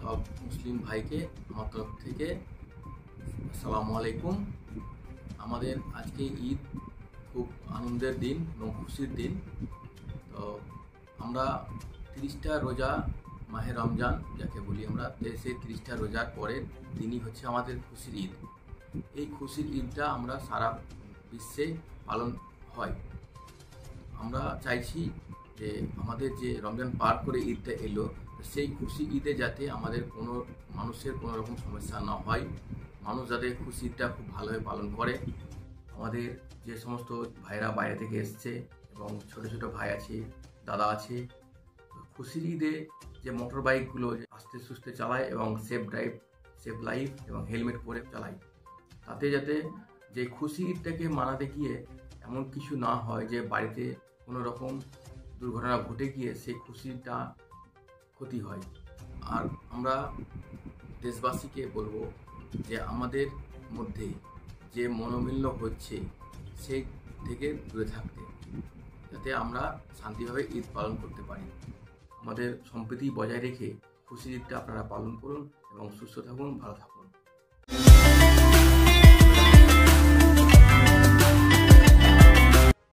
সব মুসলিম ভাইকে আমার তরফ থেকে আসসালামু আলাইকুম। আমাদের আজকে ঈদ খুব আনন্দের দিন এবং খুশির দিন। তো আমরা 30টা রোজা, মাহে রমজান যাকে বলি আমরা, সেই 30টা রোজার পরের দিনই হচ্ছে আমাদের খুশির ঈদ। এই খুশির ঈদটা আমরা সারা বিশ্বে পালন হয়। আমরা চাইছি যে আমাদের যে রমজান পার করে ঈদটা এলো, সেই খুশি ঈদে যাতে আমাদের কোনো মানুষের কোনো রকম সমস্যা না হয়, মানুষ যাতে খুশি ঈদটা খুব ভালোভাবে পালন করে। আমাদের যে সমস্ত ভাইরা বাইরে থেকে এসছে এবং ছোট ছোট ভাই আছে, দাদা আছে, খুশির ঈদে যে মোটর বাইকগুলো আস্তে সুস্তে চালায় এবং সেফ ড্রাইভ, সেফ লাইফ এবং হেলমেট পরে চালায়, তাতে যাতে যে খুশি ঈদটাকে মানাতে গিয়ে এমন কিছু না হয় যে বাড়িতে কোনো রকম দুর্ঘটনা ঘটে গিয়ে সেই খুশিটা ক্ষতি হয়। আর আমরা দেশবাসীকে বলবো যে আমাদের মধ্যে যে মনোমালিন্য হচ্ছে সেই থেকে দূরে থাকতে, যাতে আমরা শান্তিভাবে ঈদ পালন করতে পারি। আমাদের সম্প্রীতি বজায় রেখে খুশির ঈদটা আপনারা পালন করুন এবং সুস্থ থাকুন, ভালো থাকুন।